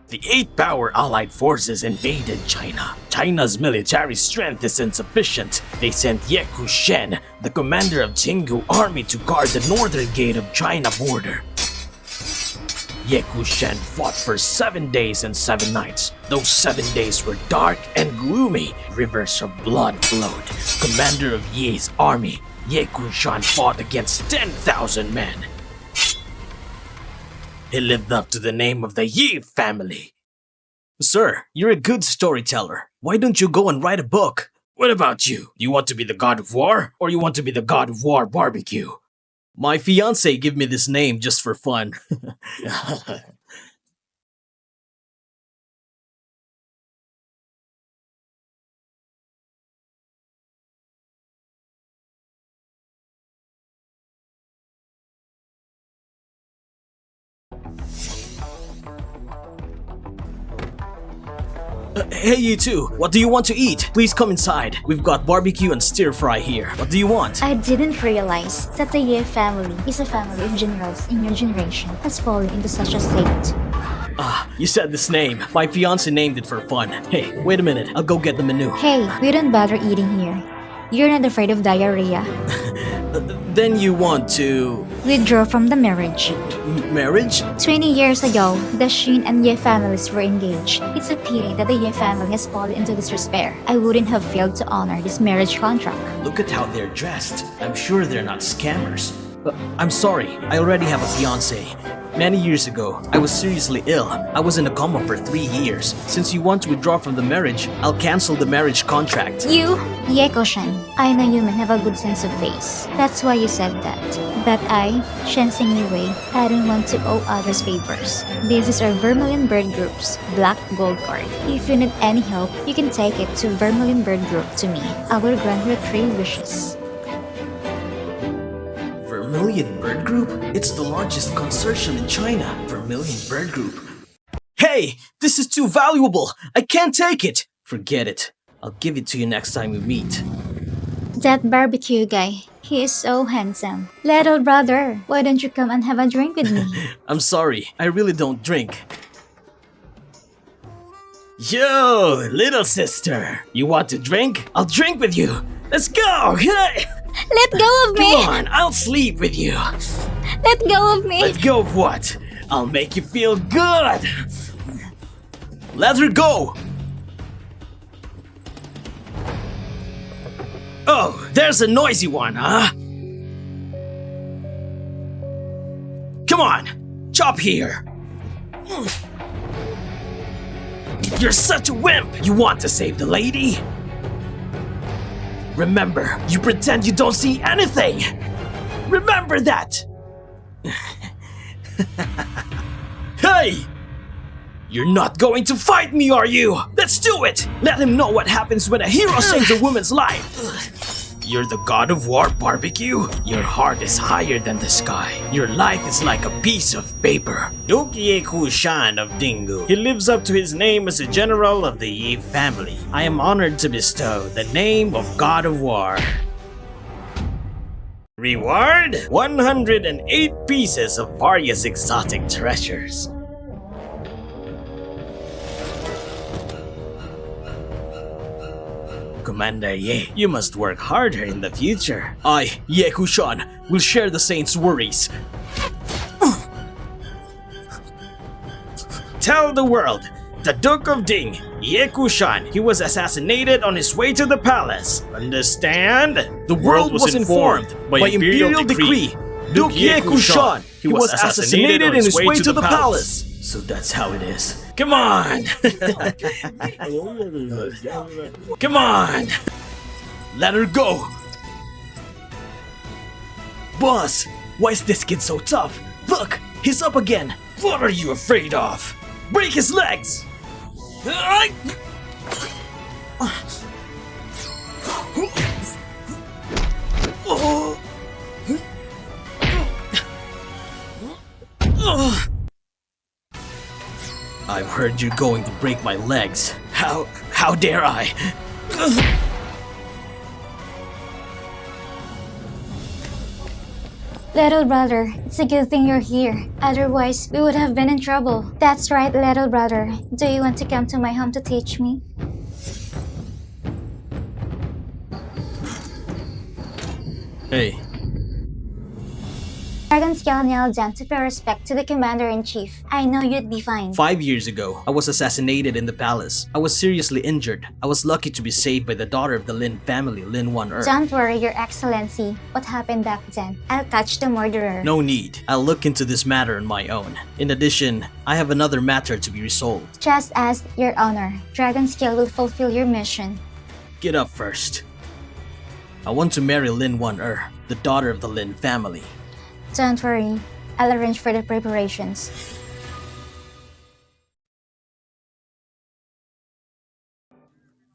The eight-power Allied forces invaded China. China's military strength is insufficient. They sent Ye Guchen, the commander of Dingguo Army, to guard the northern gate of China border. Ye Guchen fought for 7 days and 7 nights. Those 7 days were dark and gloomy. Rivers of blood flowed. Commander of Ye's army, Ye Guchen fought against 10,000 men. He lived up to the name of the Ye family. Sir, you're a good storyteller. Why don't you go and write a book? What about you? You want to be the god of war, or you want to be the god of war barbecue? My fiance gave me this name just for fun. Hey you two, what do you want to eat? Please come inside. We've got barbecue and stir fry here. What do you want? I didn't realize that the Ye family is a family of generals in your generation has fallen into such a state. Ah, you said this name. My fiance named it for fun. Hey, wait a minute. I'll go get the menu. Hey, we don't bother eating here. You're not afraid of diarrhea. Then you want to... Withdraw from the marriage. marriage? 20 years ago, the Shin and Ye families were engaged. It's a pity that the Ye family has fallen into disrepair. I wouldn't have failed to honor this marriage contract. Look at how they're dressed. I'm sure they're not scammers. I'm sorry, I already have a fiance. Many years ago, I was seriously ill. I was in a coma for 3 years. Since you want to withdraw from the marriage, I'll cancel the marriage contract. You, Ye Guchen, I know you men have a good sense of face. That's why you said that. But I, Shen Wei, I don't want to owe others favors. This is our Vermilion Bird Group's Black Gold card. If you need any help, you can take it to Vermilion Bird Group to me. I will grant your 3 wishes. Vermilion Bird Group? It's the largest consortium in China. Vermilion Bird Group. Hey! This is too valuable! I can't take it! Forget it. I'll give it to you next time we meet. That barbecue guy, he is so handsome. Little brother, why don't you come and have a drink with me? I'm sorry, I really don't drink. Yo, little sister! You want to drink? I'll drink with you! Let's go! Let go of me! Come on, I'll sleep with you! Let go of me! Let go of what? I'll make you feel good! Let her go! Oh, there's a noisy one, huh? Come on, chop here! You're such a wimp! You want to save the lady? Remember, you pretend you don't see anything! Remember that! Hey! You're not going to fight me, are you? Let's do it! Let him know what happens when a hero saves a woman's life! You're the god of war, barbecue? Your heart is higher than the sky. Your life is like a piece of paper. Duke Ye Guchen of Dingguo. He lives up to his name as a general of the Ye family. I am honored to bestow the name of god of war. Reward? 108 pieces of various exotic treasures. Commander Ye, you must work harder in the future. I, Ye Guchen, will share the saints' worries. Tell the world, the Duke of Ding, Ye Guchen, he was assassinated on his way to the palace. Understand? The world was informed by imperial decree. Duke Ye Guchen, he was assassinated on his way to the palace. So that's how it is. Come on! Come on! Let her go! Boss, why is this kid so tough? Look, he's up again! What are you afraid of? Break his legs! I've heard you're going to break my legs. How dare I? Little brother, it's a good thing you're here. Otherwise, we would have been in trouble. That's right, little brother. Do you want to come to my home to teach me? Hey. Dragon Scale knelt down to pay respect to the Commander-in-Chief. I know you'd be fine. 5 years ago, I was assassinated in the palace. I was seriously injured. I was lucky to be saved by the daughter of the Lin family, Lin Wan'er. Don't worry, Your Excellency. What happened back then? I'll catch the murderer. No need. I'll look into this matter on my own. In addition, I have another matter to be resolved. Just as Your Honor, Dragon Scale will fulfill your mission. Get up first. I want to marry Lin Wan'er, the daughter of the Lin family. Don't worry, I'll arrange for the preparations.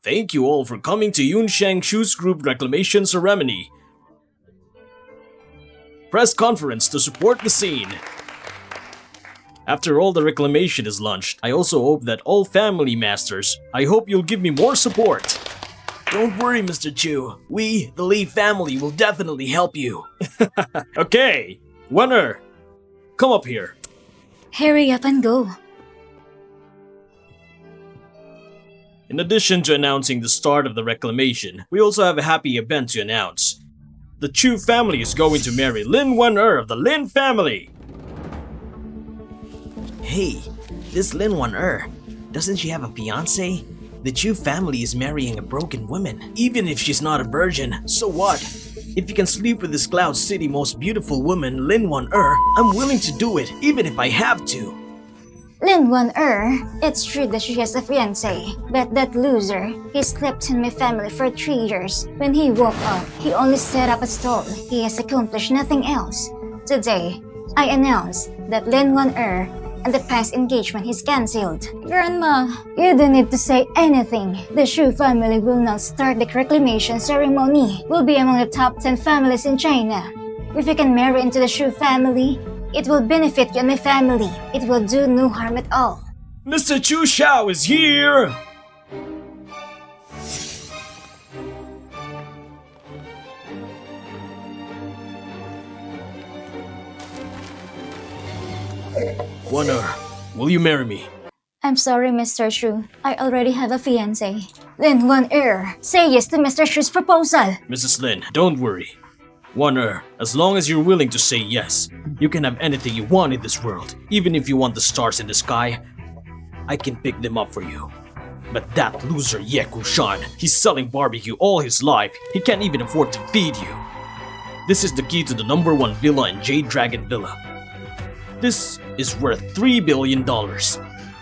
Thank you all for coming to Yun Shangshu's group reclamation ceremony. Press conference to support the scene. After all the reclamation is launched, I also hope that all family masters, I hope you'll give me more support. Don't worry, Mr. Chu. We, the Li family, will definitely help you. Okay, Wan'er, come up here. Hurry up and go. In addition to announcing the start of the reclamation, we also have a happy event to announce. The Chu family is going to marry Lin Wan'er of the Lin family. Hey, this Lin Wan'er, doesn't she have a fiancé? The Chu family is marrying a broken woman. Even if she's not a virgin, so what? If you can sleep with this Cloud City most beautiful woman, Lin Wan'er, I'm willing to do it, even if I have to. Lin Wan'er, it's true that she has a fiancé, but that loser, he slept in my family for 3 years. When he woke up, he only set up a stall. He has accomplished nothing else. Today, I announce that Lin Wan'er and the past engagement is cancelled. Grandma, you don't need to say anything. The Shu family will not start the reclamation ceremony. We'll be among the top 10 families in China. If you can marry into the Shu family, it will benefit you and my family. It will do no harm at all. Mr. Chu Xiao is here! Wan'er, will you marry me? I'm sorry, Mr. Shu. I already have a fiancé. Lin Wan'er, say yes to Mr. Shu's proposal. Mrs. Lin, don't worry. Wan'er, as long as you're willing to say yes, you can have anything you want in this world. Even if you want the stars in the sky, I can pick them up for you. But that loser Ye Guchen, he's selling barbecue all his life. He can't even afford to feed you. This is the key to the #1 villa in Jade Dragon Villa. This is worth $3 billion.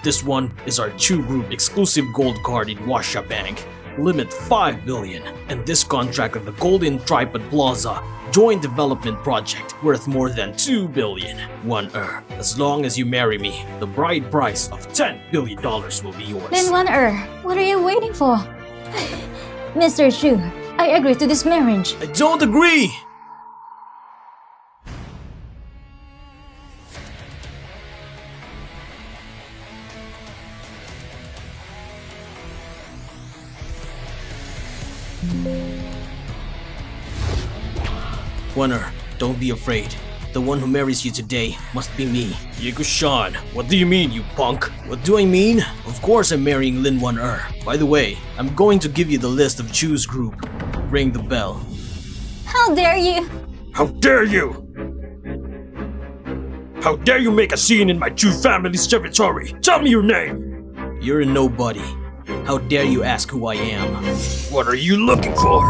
This one is our Chu Group exclusive gold card in Washa Bank. Limit 5 billion. And this contract of the Golden Tripod Plaza joint development project worth more than 2 billion. Wan'er, as long as you marry me, the bride price of $10 billion will be yours. Lin Wan'er, what are you waiting for? Mr. Shu, I agree to this marriage. I don't agree! Wan'er, don't be afraid. The one who marries you today must be me. Ye Guchen, what do you mean, you punk? What do I mean? Of course I'm marrying Lin Wan'er. By the way, I'm going to give you the list of Chu's group. Ring the bell. How dare you? How dare you! How dare you make a scene in my Chu family's territory? Tell me your name! You're a nobody. How dare you ask who I am? What are you looking for?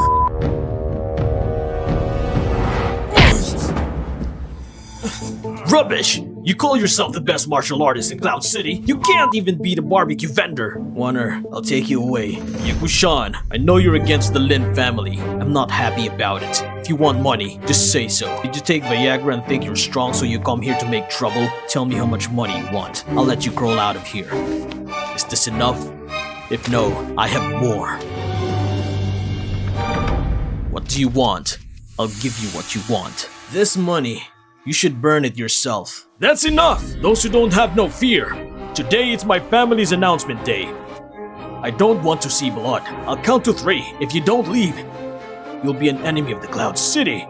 Rubbish! You call yourself the best martial artist in Cloud City. You can't even beat a barbecue vendor. Wan'er, I'll take you away. Ye Guchen, I know you're against the Lin family. I'm not happy about it. If you want money, just say so. Did you take Viagra and think you're strong so you come here to make trouble? Tell me how much money you want. I'll let you crawl out of here. Is this enough? If no, I have more. What do you want? I'll give you what you want. This money, you should burn it yourself. That's enough! Those who don't have no fear. Today it's my family's announcement day. I don't want to see blood. I'll count to 3. If you don't leave, you'll be an enemy of the Cloud City.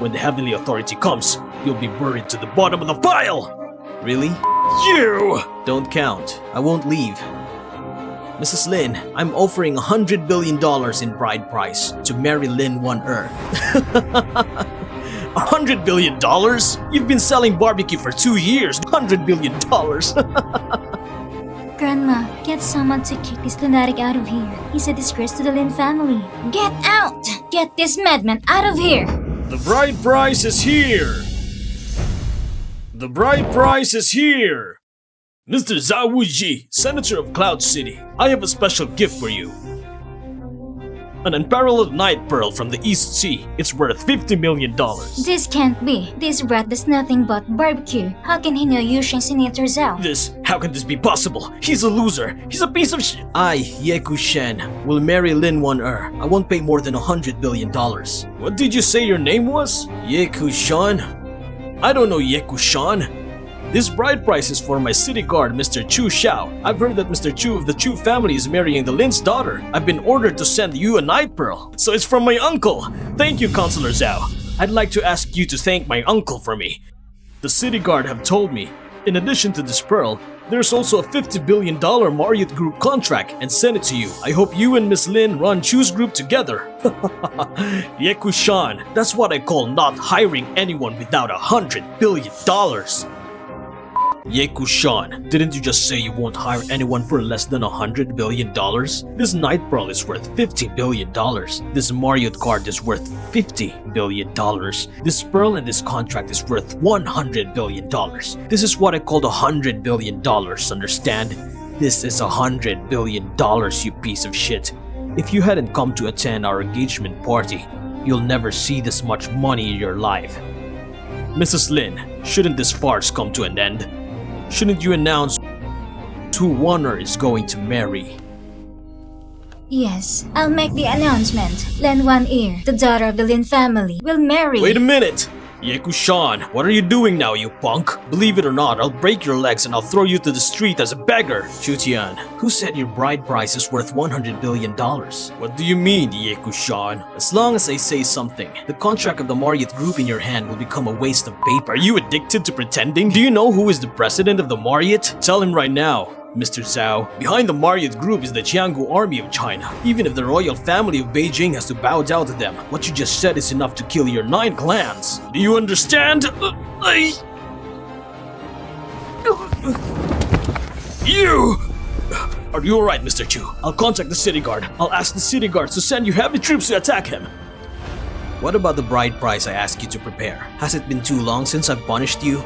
When the heavenly authority comes, you'll be buried to the bottom of the pile! Really? You! Don't count. I won't leave. Mrs. Lin, I'm offering $100 billion in bride price to marry Lin Wan'er. $100 billion? You've been selling barbecue for 2 years. $100 billion. Grandma, get someone to kick this lunatic out of here. He's a disgrace to the Lin family. Get out! Get this madman out of here! The bride price is here! The bride price is here! Mr. Zhao Wuji, Senator of Cloud City, I have a special gift for you. An unparalleled night pearl from the East Sea. It's worth $50 million. This can't be. This brat does nothing but barbecue. How can he know Yushin Senator Zhao? How can this be possible? He's a loser. He's a piece of shit. I, Ye Guchen, will marry Lin Wan'er. I won't pay more than $100 billion. What did you say your name was? Ye Guchen? I don't know Ye Guchen. This bride price is for my city guard, Mr. Chu Xiao. I've heard that Mr. Chu of the Chu family is marrying the Lin's daughter. I've been ordered to send you a night pearl. So it's from my uncle. Thank you, Counselor Zhao. I'd like to ask you to thank my uncle for me. The city guard have told me, in addition to this pearl, there's also a $50 billion Marriott Group contract and send it to you. I hope you and Miss Lin run Chu's group together. Ye Guchen, that's what I call not hiring anyone without $100 billion. Ye Guchen, didn't you just say you won't hire anyone for less than $100 billion? This night pearl is worth $50 billion. This Marriott card is worth $50 billion. This pearl and this contract is worth $100 billion. This is what I call $100 billion, understand? This is $100 billion, you piece of shit. If you hadn't come to attend our engagement party, you'll never see this much money in your life. Mrs. Lin, shouldn't this farce come to an end? Shouldn't you announce who Wan'er is going to marry? Yes, I'll make the announcement. Lin Wan'er, the daughter of the Lin family, will marry. Wait a minute! Ye Guchen, what are you doing now, you punk? Believe it or not, I'll break your legs and I'll throw you to the street as a beggar. Chutian, who said your bride price is worth $100 billion? What do you mean, Ye Guchen? As long as I say something, the contract of the Marriott Group in your hand will become a waste of paper. Are you addicted to pretending? Do you know who is the president of the Marriott? Tell him right now. Mr. Zhao, behind the Marriott Group is the Dingguo Army of China. Even if the royal family of Beijing has to bow down to them, what you just said is enough to kill your 9 clans. Do you understand? You! Are you alright, Mr. Chu? I'll contact the city guard. I'll ask the city guards to send you heavy troops to attack him. What about the bride price I asked you to prepare? Has it been too long since I've punished you?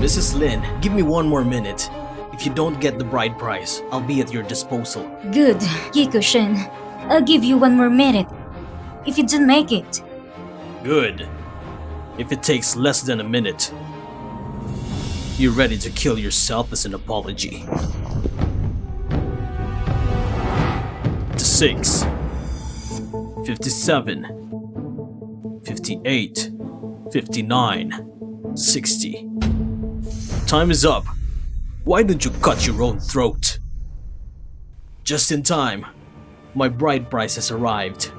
Mrs. Lin, give me 1 more minute. If you don't get the bride price, I'll be at your disposal. Good, Ye Guchen. I'll give you 1 more minute. If you don't make it. Good. If it takes less than a minute, you're ready to kill yourself as an apology. 56, 57, 58, 59, 60. Time is up. Why don't you cut your own throat? Just in time. My bride price has arrived.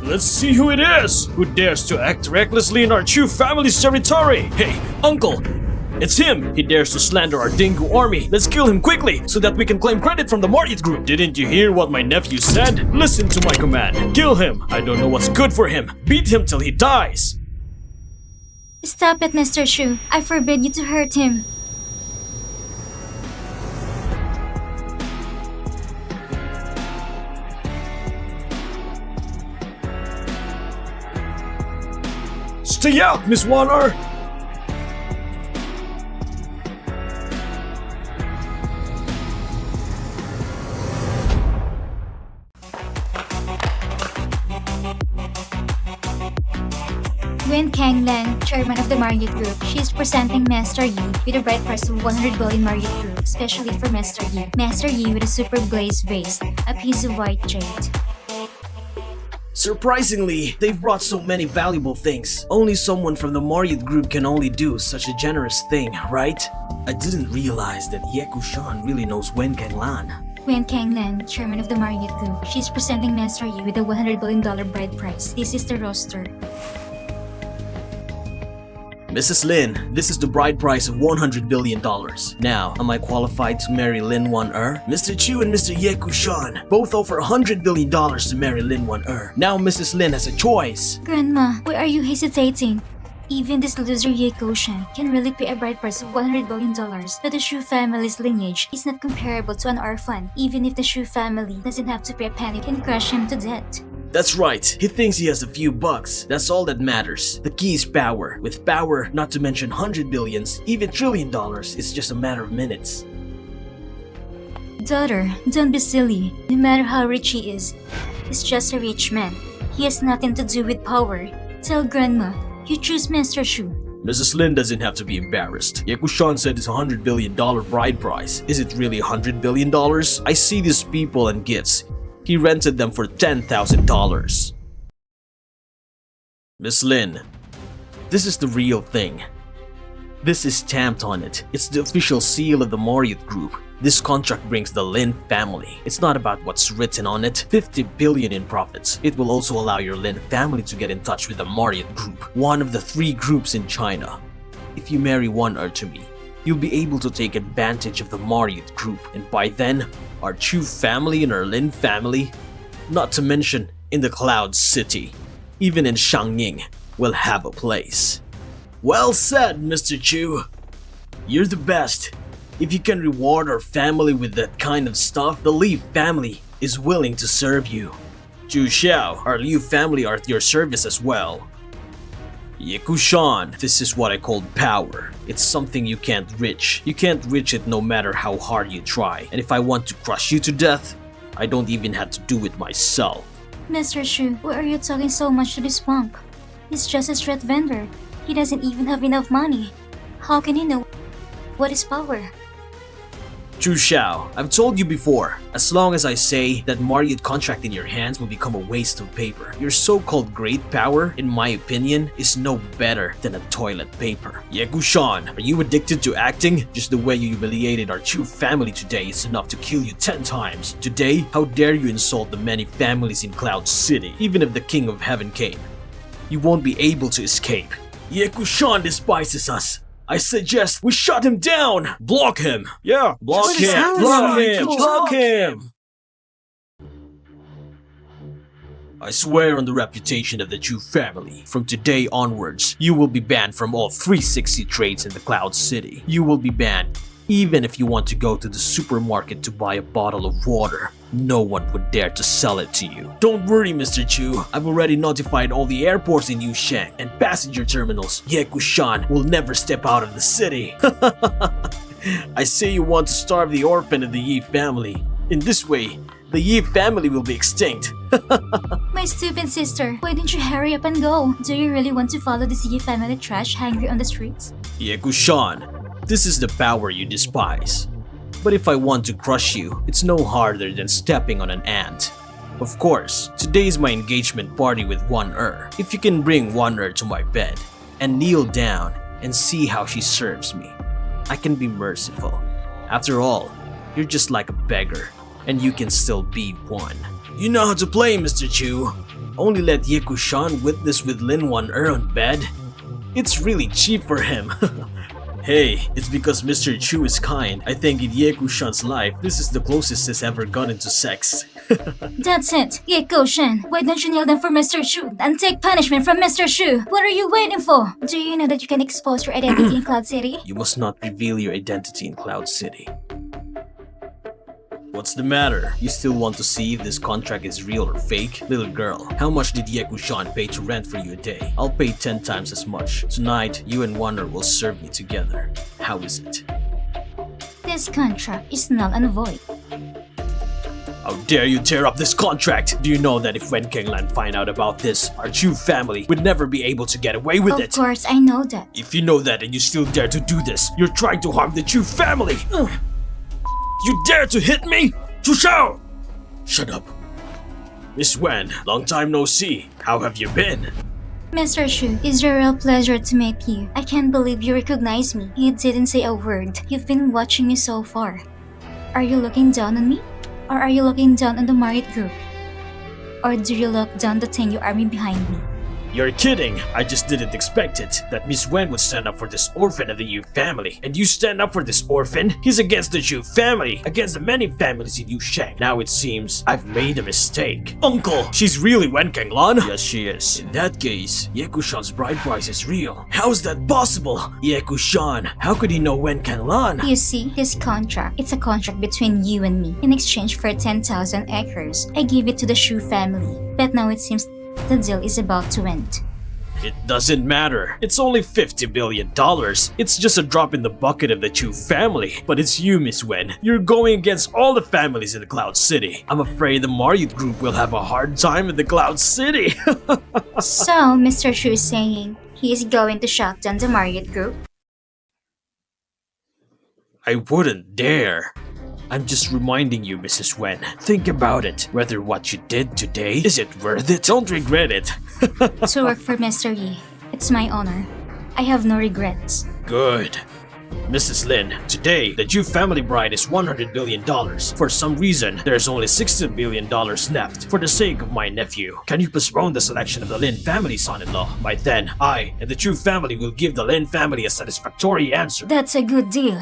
Let's see who it is! Who dares to act recklessly in our Chu family's territory! Hey, uncle! It's him! He dares to slander our Dingguo Army! Let's kill him quickly, so that we can claim credit from the Marriott Group! Didn't you hear what my nephew said? Listen to my command! Kill him! I don't know what's good for him! Beat him till he dies! Stop it, Mr. Shu. I forbid you to hurt him. Stay out, Miss Wan'er! Yuen Kanglan, chairman of the Marriott Group, she is presenting Master Yi with a bride price of 100 billion Marriott Group, especially for Master Yi. Master Yi with a super glazed vase, a piece of white jade. Surprisingly, they've brought so many valuable things. Only someone from the Marriott Group can only do such a generous thing, right? I didn't realize that Ye Guchen really knows Wen Kanglan. Yuen Kanglan, chairman of the Marriott Group. She's presenting Master Yi with a $100 billion bride price. This is the roster. Mrs. Lin, this is the bride price of $100 billion. Now, am I qualified to marry Lin Wan'er? Mr. Chu and Mr. Ye Guchen both offer $100 billion to marry Lin Wan'er. Now Mrs. Lin has a choice. Grandma, why are you hesitating? Even this loser Ye Guchen can really pay a bride price of $100 billion, but the Shu family's lineage is not comparable to an orphan. Even if the Shu family doesn't have to pay a penny, can crush him to death. That's right, he thinks he has a few bucks. That's all that matters. The key is power. With power, not to mention $100 billion, even $1 trillion, it's just a matter of minutes. Daughter, don't be silly. No matter how rich he is, he's just a rich man. He has nothing to do with power. Tell Grandma, you choose Master Shu. Mrs. Lin doesn't have to be embarrassed. Ye Guchen said it's a $100 billion bride price. Is it really $100 billion? I see these people and gifts. He rented them for $10,000. Miss Lin, this is the real thing. This is stamped on it. It's the official seal of the Marriott Group. This contract brings the Lin family. It's not about what's written on it. 50 billion in profits. It will also allow your Lin family to get in touch with the Marriott Group, one of the 3 groups in China. If you marry Wan'er to me, you'll be able to take advantage of the Marriott Group, and by then, our Chu family and our Lin family, not to mention in the Cloud City, even in Shangning, will have a place. Well said, Mr. Chu. You're the best. If you can reward our family with that kind of stuff, the Li family is willing to serve you. Zhu Xiao, our Liu family are at your service as well. Ye Guchen, this is what I call power. It's something you can't reach. You can't reach it no matter how hard you try. And if I want to crush you to death, I don't even have to do it myself. Mr. Shu, why are you talking so much to this punk? He's just a street vendor. He doesn't even have enough money. How can he know what is power? Zhu Xiao, I've told you before, as long as I say that Marriott contract in your hands will become a waste of paper. Your so-called great power, in my opinion, is no better than a toilet paper. Ye Guchen, are you addicted to acting? Just the way you humiliated our Chu family today is enough to kill you 10 times. Today, how dare you insult the many families in Cloud City? Even if the King of Heaven came, you won't be able to escape. Ye Guchen despises us. I suggest we shut him down! Block him! Yeah, block him! Block him! Block him! I swear on the reputation of the Chu family, from today onwards, you will be banned from all 360 trades in the Cloud City. You will be banned even if you want to go to the supermarket to buy a bottle of water. No one would dare to sell it to you. Don't worry, Mr. Chu. I've already notified all the airports in Yusheng and passenger terminals. Ye Guchen will never step out of the city. I say you want to starve the orphan of the Yi family. In this way, the Yi family will be extinct. My stupid sister, why didn't you hurry up and go? Do you really want to follow this Yi family trash hangry on the streets? Ye Guchen, this is the power you despise. But if I want to crush you, it's no harder than stepping on an ant. Of course, today is my engagement party with Wan'er. If you can bring Wan'er to my bed and kneel down and see how she serves me, I can be merciful. After all, you're just like a beggar, and you can still be one. You know how to play, Mr. Chu. Only let Ye Guchen witness with Lin Wan'er on bed. It's really cheap for him. Hey, it's because Mr. Chu is kind. I think in Ye Guchen's life, this is the closest he's ever gotten to sex. That's it. Ye Guchen, why don't you kneel down for Mr. Shu and take punishment from Mr. Shu? What are you waiting for? Do you know that you can expose your identity in Cloud City? You must not reveal your identity in Cloud City. What's the matter? You still want to see if this contract is real or fake? Little girl, how much did Ye Guchen pay to rent for you a day? I'll pay 10 times as much. Tonight, you and Wan'er will serve me together. How is it? This contract is null and void. How dare you tear up this contract? Do you know that if Wen Kanglan find out about this, our Chu family would never be able to get away with it? Of course, I know that. If you know that and you still dare to do this, you're trying to harm the Chu family! You dare to hit me? Zhu Xiao! Shut up. Miss Wen, long time no see. How have you been? Mr. Shu, it's a real pleasure to meet you. I can't believe you recognize me. You didn't say a word. You've been watching me so far. Are you looking down on me? Or are you looking down on the Marriott group? Or do you look down the Dingguo Army behind me? You're kidding. I just didn't expect it. That Miss Yuen would stand up for this orphan of the Yu family. And you stand up for this orphan? He's against the Yu family, against the many families in Yusheng. Now it seems I've made a mistake. Uncle, she's really Wen Kanglan? Yes, she is. In that case, Ye Guchen's bride price is real. How's that possible? Ye Guchen, how could he know Wen Kanglan? You see, this contract, it's a contract between you and me. In exchange for 10,000 acres, I give it to the Shu family. But now it seems the deal is about to end. It doesn't matter. It's only $50 billion. It's just a drop in the bucket of the Chu family. But it's you, Miss Yuen. You're going against all the families in the Cloud City. I'm afraid the Marriott group will have a hard time in the Cloud City. So, Mr. Shu is saying he is going to shut down the Marriott group? I wouldn't dare. I'm just reminding you, Mrs. Yuen. Think about it. Whether what you did today, is it worth it? Don't regret it. To work for Mr. Yi, it's my honor. I have no regrets. Good. Mrs. Lin, today, the Jew family bride is $100 billion. For some reason, there's only $60 billion left. For the sake of my nephew, can you postpone the selection of the Lin family son-in-law? By then, I and the Jew family will give the Lin family a satisfactory answer. That's a good deal.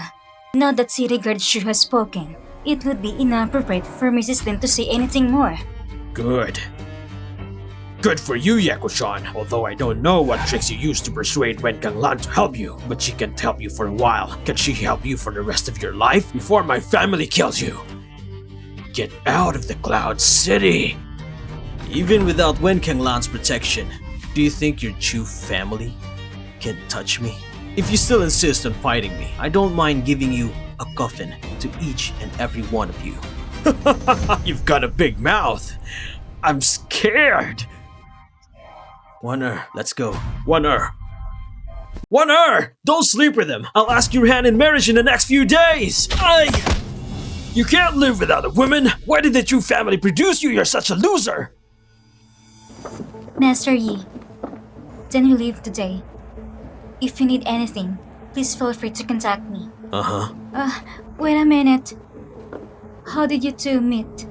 Now that City Guard Shu has spoken, it would be inappropriate for Mrs. Lin to say anything more. Good. Good for you, Ye Guchen. Although I don't know what tricks you used to persuade Wen Kanglan to help you, but she can't help you for a while. Can she help you for the rest of your life before my family kills you? Get out of the Cloud City! Even without Wen Kanglan's protection, do you think your Chu family can touch me? If you still insist on fighting me, I don't mind giving you a coffin to each and every one of you. You've got a big mouth. I'm scared. Wan'er, let's go. Wan'er! Wan'er! Don't sleep with him! I'll ask your hand in marriage in the next few days! You can't live without a woman! Why did the Chu family produce you? You're such a loser! Master Yi, then you leave today. If you need anything, please feel free to contact me. Wait a minute. How did you two meet?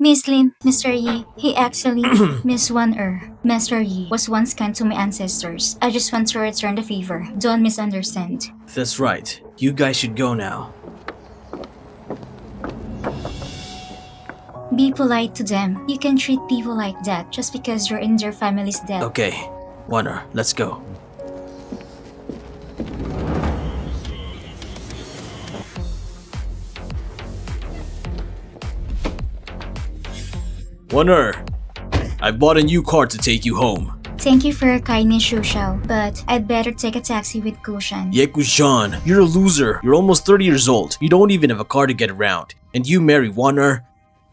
Miss Lin, Mr. Yi, he actually, Miss Wan'er. Master Yi was once kind to my ancestors. I just want to return the favor. Don't misunderstand. That's right. You guys should go now. Be polite to them. You can treat people like that just because you're in their family's debt. Okay, Wan'er, let's go. Wan'er, I bought a new car to take you home. Thank you for your kindness, Shoushou, but I'd better take a taxi with Guchen. Ye Guchen, you're a loser. You're almost 30 years old. You don't even have a car to get around. And you marry Wan'er?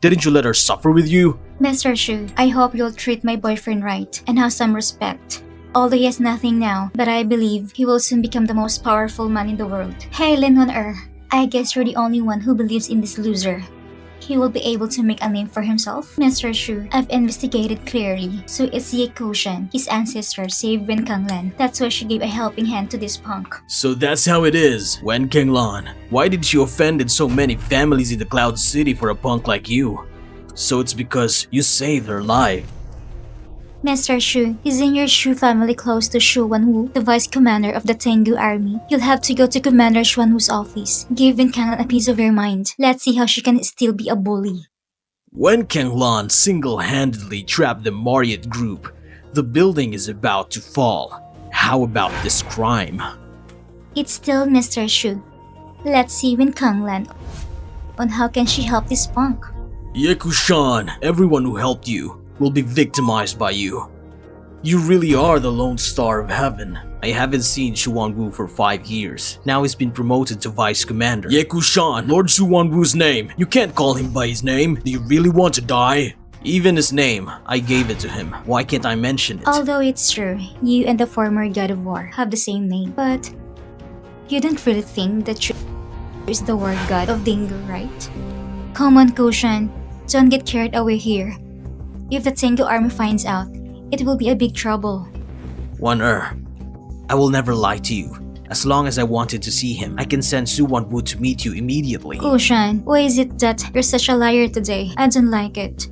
Didn't you let her suffer with you? Mr. Shu, I hope you'll treat my boyfriend right and have some respect. Although he has nothing now, but I believe he will soon become the most powerful man in the world. Hey, Lin Wan'er, I guess you're the only one who believes in this loser. He will be able to make a name for himself. Mr. Shu, I've investigated clearly. So it's Ye Guchen, his ancestor, saved Wen Kanglan. That's why she gave a helping hand to this punk. So that's how it is, Wen Kanglan. Why did she offend so many families in the Cloud City for a punk like you? So it's because you saved her life. Mr. Shu, isn't your Shu family close to Shu Wanwu, the vice commander of the Dingguo Army? You'll have to go to Commander Xuanwu's office. Give Wen Kanglan a piece of your mind. Let's see how she can still be a bully. Wen Kanglan single-handedly trapped the Marriott group. The building is about to fall. How about this crime? It's still Mr. Shu. Let's see Wen Kanglan on how can she help this punk. Ye Guchen, everyone who helped you will be victimized by you. You really are the lone star of heaven. I haven't seen Shu Wanwu for 5 years. Now he's been promoted to vice commander. Ye Guchen, Lord Shu Wanwu's name. You can't call him by his name. Do you really want to die? Even his name, I gave it to him. Why can't I mention it? Although it's true, you and the former god of war have the same name, but you don't really think that Shu is the war god of Dingguo, right? Come on, Guchen, don't get carried away here. If the Dingguo Army finds out, it will be a big trouble. Wan'er, I will never lie to you. As long as I wanted to see him, I can send Su Wanwu to meet you immediately. Gushen, why is it that you're such a liar today? I don't like it.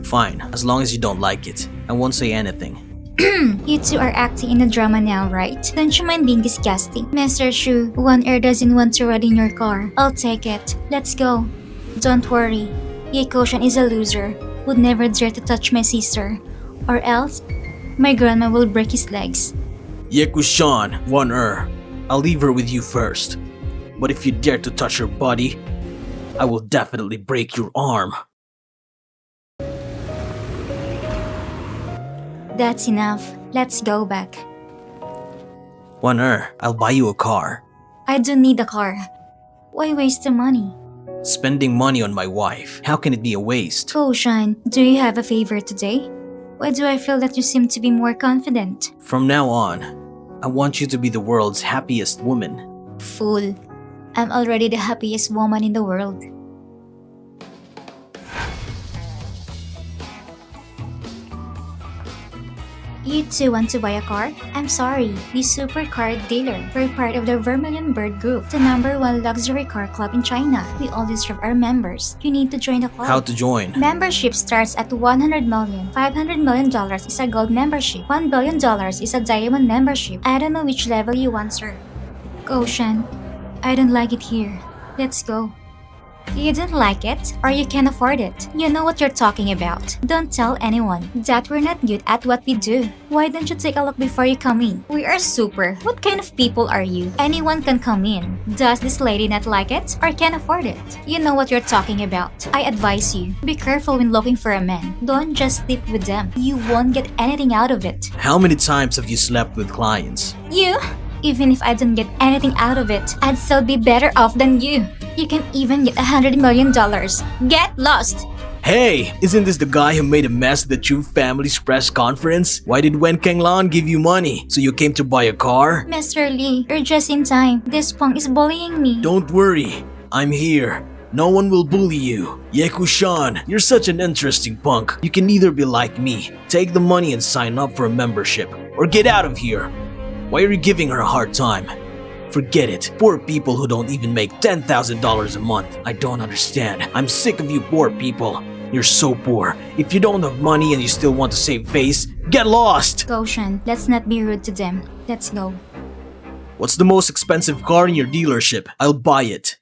Fine, as long as you don't like it. I won't say anything. You two are acting in a drama now, right? Don't you mind being disgusting? Mr. Shu, Wan'er doesn't want to ride in your car. I'll take it. Let's go. Don't worry. Ye Guchen is a loser. Would never dare to touch my sister. Or else, my grandma will break his legs. Ye Guchen, Wan'er, I'll leave her with you first. But if you dare to touch her body, I will definitely break your arm. That's enough. Let's go back. Wan'er, I'll buy you a car. I don't need a car. Why waste the money? Spending money on my wife, how can it be a waste? Gushen, do you have a favor today? Why do I feel that you seem to be more confident? From now on, I want you to be the world's happiest woman. Fool. I'm already the happiest woman in the world. You two want to buy a car? I'm sorry, we super car dealer. We're part of the Vermilion Bird Group, the #1 luxury car club in China. We only serve our members. You need to join the club. How to join? Membership starts at $100 million. $500 million is a gold membership. $1 billion is a diamond membership. I don't know which level you want, sir. Gushen, I don't like it here. Let's go. You don't like it, or you can afford it. You know what you're talking about. Don't tell anyone that we're not good at what we do. Why don't you take a look before you come in? We are super. What kind of people are you? Anyone can come in. Does this lady not like it, or can afford it? You know what you're talking about. I advise you, be careful when looking for a man. Don't just sleep with them. You won't get anything out of it. How many times have you slept with clients? You? Even if I don't get anything out of it, I'd still be better off than you. You can even get $100 million. Get lost! Hey, isn't this the guy who made a mess at the Chu family's press conference? Why did Wen Kenglan give you money? So you came to buy a car? Mr. Lee, you're just in time. This punk is bullying me. Don't worry, I'm here. No one will bully you. Ye Guchen, you're such an interesting punk. You can either be like me, take the money and sign up for a membership, or get out of here. Why are you giving her a hard time? Forget it. Poor people who don't even make $10,000 a month. I don't understand. I'm sick of you poor people. You're so poor. If you don't have money and you still want to save face, get lost! Gushen, let's not be rude to them. Let's go. What's the most expensive car in your dealership? I'll buy it.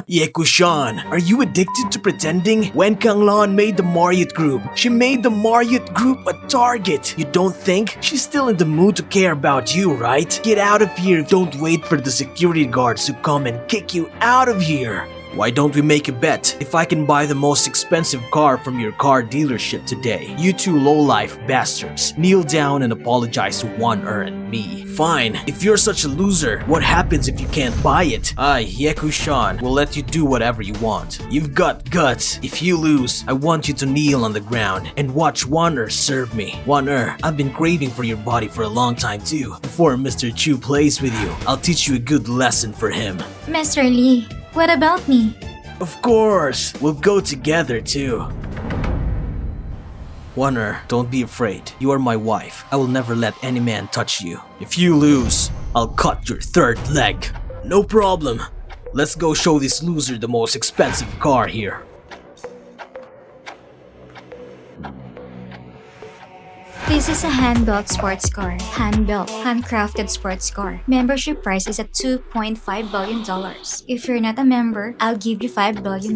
Ye Guchen, are you addicted to pretending? Wen Kenglan made the Marriott group. She made the Marriott group a target. You don't think she's still in the mood to care about you, right? Get out of here. Don't wait for the security guards to come and kick you out of here. Why don't we make a bet? If I can buy the most expensive car from your car dealership today, you two lowlife bastards kneel down and apologize to Wan'er and me. Fine, if you're such a loser, what happens if you can't buy it? Ye Guchen will let you do whatever you want. You've got guts. If you lose, I want you to kneel on the ground and watch Wan'er serve me. Wan'er, I've been craving for your body for a long time too. Before Mr. Chu plays with you, I'll teach you a good lesson for him. Mr. Lee, what about me? Of course, we'll go together too. Wan'er, don't be afraid. You are my wife. I will never let any man touch you. If you lose, I'll cut your third leg. No problem. Let's go show this loser the most expensive car here. This is a hand-built sports car. Hand-built, handcrafted sports car. Membership price is at $2.5 billion. If you're not a member, I'll give you $5 billion.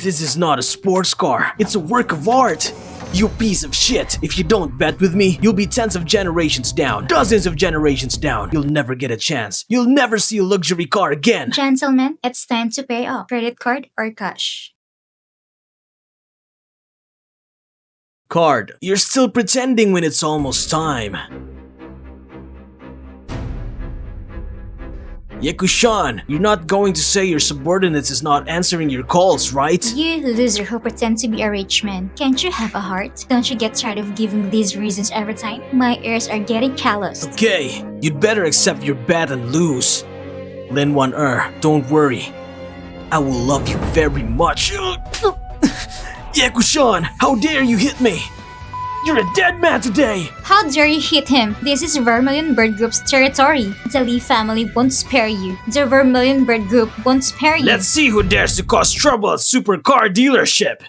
This is not a sports car. It's a work of art. You piece of shit. If you don't bet with me, you'll be tens of generations down. Dozens of generations down. You'll never get a chance. You'll never see a luxury car again. Gentlemen, it's time to pay off. Credit card or cash? Card. You're still pretending when it's almost time. Ye Guchen, you're not going to say your subordinates is not answering your calls, right? You loser who pretend to be a rich man. Can't you have a heart? Don't you get tired of giving these reasons every time? My ears are getting calloused. Okay, you'd better accept your bet and lose. Lin Wan'er, don't worry. I will love you very much. Ye Guchen, how dare you hit me? You're a dead man today! How dare you hit him? This is Vermilion Bird Group's territory. The Lee family won't spare you. The Vermilion Bird Group won't spare you. Let's see who dares to cause trouble at supercar dealership!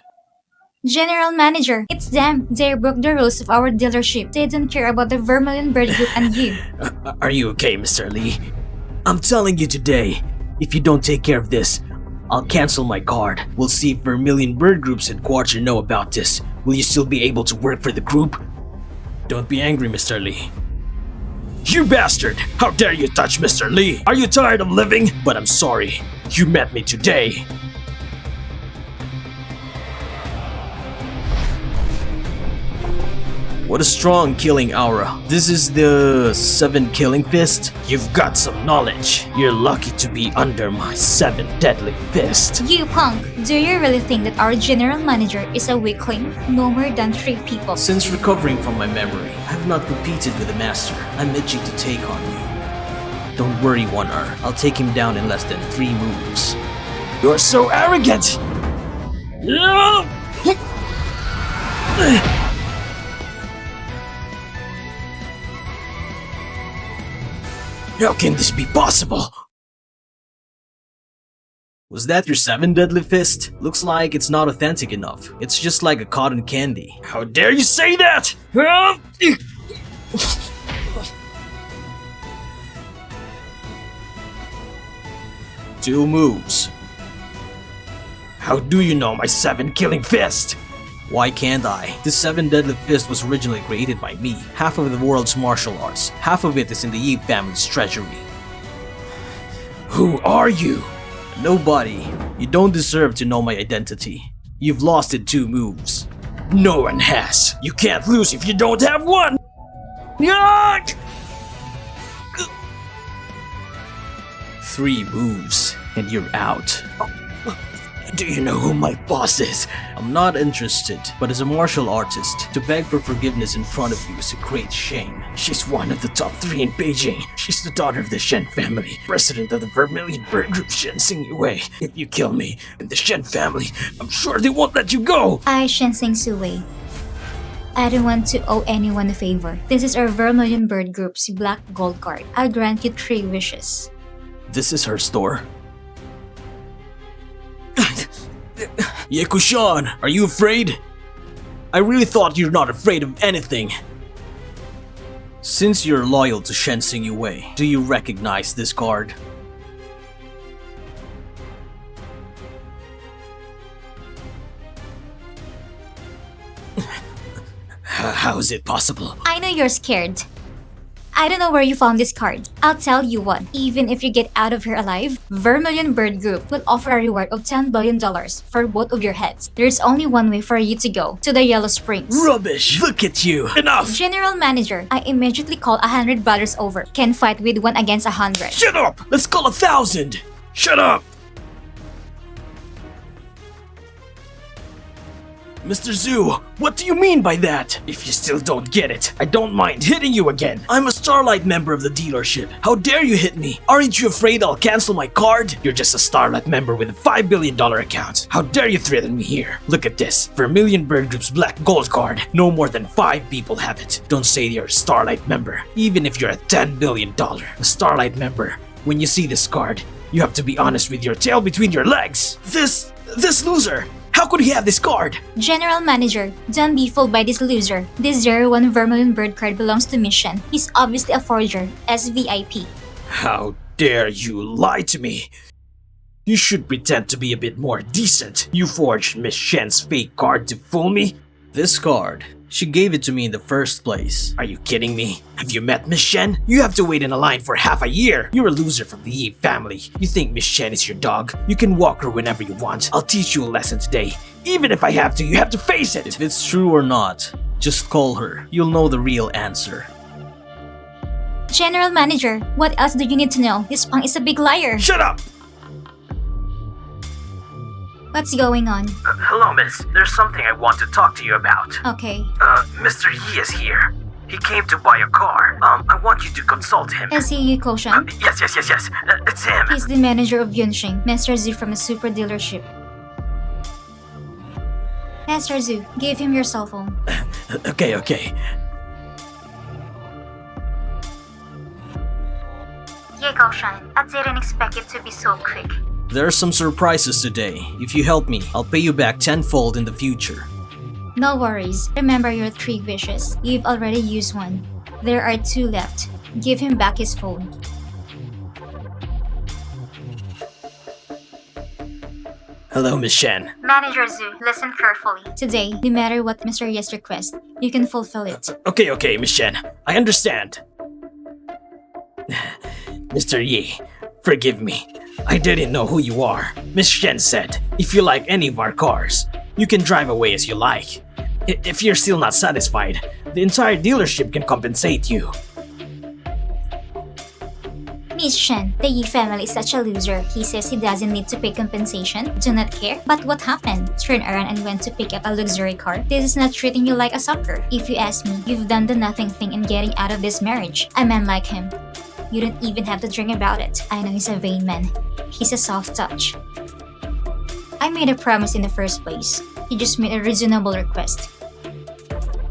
General Manager, it's them. They broke the rules of our dealership. They don't care about the Vermilion Bird Group and you. Are you okay, Mr. Lee? I'm telling you today, if you don't take care of this, I'll cancel my card. We'll see if Vermilion Bird Group's headquarters know about this. Will you still be able to work for the group? Don't be angry, Mr. Lee. You bastard! How dare you touch Mr. Lee? Are you tired of living? But I'm sorry. You met me today. What a strong killing aura. This is the 7 killing fist. You've got some knowledge. You're lucky to be under my 7 deadly fist. You punk! Do you really think that our General Manager is a weakling? No more than 3 people. Since recovering from my memory, I have not competed with the master. I'm itching to take on you. Don't worry, Wan'er. I'll take him down in less than 3 moves. You're so arrogant! How can this be possible? Was that your 7 deadly fist? Looks like it's not authentic enough. It's just like a cotton candy. How dare you say that? 2 moves. How do you know my 7 killing fist? Why can't I? This 7 deadly fist was originally created by me. Half of the world's martial arts. Half of it is in the Ye family's treasury. Who are you? Nobody. You don't deserve to know my identity. You've lost in 2 moves. No one has. You can't lose if you don't have one. 3 moves, and you're out. Do you know who my boss is? I'm not interested, but as a martial artist, to beg for forgiveness in front of you is a great shame. She's one of the top 3 in Beijing. She's the daughter of the Shen family, president of the Vermilion Bird Group Shen Wei. If you kill me and the Shen family, I'm sure they won't let you go. I, Shen Wei. I don't want to owe anyone a favor. This is our Vermilion Bird Group's black gold card. I'll grant you 3 wishes. This is her store. Ye Guchen, are you afraid? I really thought you're not afraid of anything. Since you're loyal to Shen Wei, do you recognize this card? How is it possible? I know you're scared. I don't know where you found this card. I'll tell you what, even if you get out of here alive, Vermilion Bird Group will offer a reward of $10 billion for both of your heads. There's only one way for you to go, to the Yellow Springs. Rubbish! Look at you! Enough! General Manager, I immediately call 100 brothers over. Can fight with 1 against 100. Shut up! Let's call 1,000! Shut up! Mr. Zhu, what do you mean by that? If you still don't get it, I don't mind hitting you again. I'm a Starlight member of the dealership. How dare you hit me? Aren't you afraid I'll cancel my card? You're just a Starlight member with a $5 billion account. How dare you threaten me here? Look at this. Vermilion Bird Group's black gold card. No more than 5 people have it. Don't say you're a Starlight member, even if you're a $10 billion. A Starlight member. When you see this card, you have to be honest with your tail between your legs. This loser. How could he have this card? General Manager, don't be fooled by this loser. This 01 Vermilion Bird card belongs to Miss Shen. He's obviously a forger, SVIP. How dare you lie to me? You should pretend to be a bit more decent. You forged Miss Shen's fake card to fool me? This card. She gave it to me in the first place. Are you kidding me? Have you met Miss Shen? You have to wait in a line for half a year. You're a loser from the Ye family. You think Miss Shen is your dog? You can walk her whenever you want. I'll teach you a lesson today. Even if I have to, you have to face it. If it's true or not, just call her. You'll know the real answer. General Manager, what else do you need to know? This punk is a big liar. Shut up! What's going on? Hello, miss. There's something I want to talk to you about. Okay. Mr. Yi is here. He came to buy a car. I want you to consult him. Is he Ye Guchen? Yes. It's him. He's the manager of Yunxing, Master Zhu from a super dealership. Master Zhu, give him your cell phone. Okay. Ye Guchen, I didn't expect it to be so quick. There are some surprises today. If you help me, I'll pay you back tenfold in the future. No worries. Remember your 3 wishes. You've already used one. There are 2 left. Give him back his phone. Hello, Miss Shen. Manager Zhu, listen carefully. Today, no matter what Mr. Ye's request, you can fulfill it. Okay, Miss Shen. I understand. Mr. Yi, forgive me. I didn't know who you are. Miss Shen said, if you like any of our cars, you can drive away as you like. If you're still not satisfied, the entire dealership can compensate you. Miss Shen, the Yi family is such a loser. He says he doesn't need to pay compensation, do not care. But what happened? Turned around and went to pick up a luxury car. This is not treating you like a sucker. If you ask me, you've done the nothing thing in getting out of this marriage. A man like him, you don't even have to drink about it. I know he's a vain man. He's a soft touch. I made a promise in the first place. He just made a reasonable request.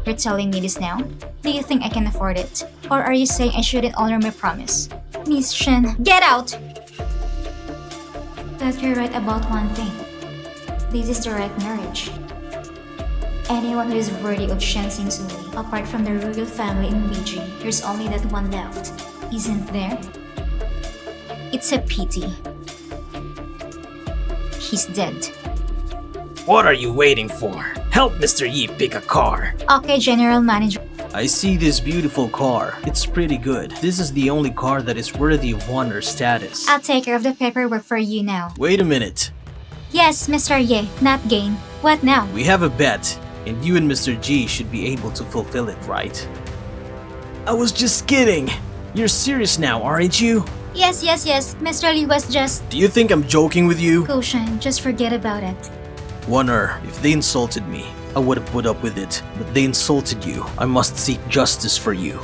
You're telling me this now? Do you think I can afford it? Or are you saying I shouldn't honor my promise? Miss Shen, get out! But you're right about one thing. This is the right marriage. Anyone who is worthy of Shen Xing's way, apart from the royal family in Beijing, there's only that one left. Isn't there? It's a pity. He's dead. What are you waiting for? Help Mr. Yi pick a car. Okay, General Manager. I see this beautiful car. It's pretty good. This is the only car that is worthy of Wan'er status. I'll take care of the paperwork for you now. Wait a minute. Yes, Mr. Ye, not gain. What now? We have a bet, and you and Mr. G should be able to fulfill it, right? I was just kidding. You're serious now, aren't you? Yes. Mr. Lee was just... Do you think I'm joking with you? Guchen, just forget about it. Wan'er, if they insulted me, I would have put up with it. But they insulted you. I must seek justice for you.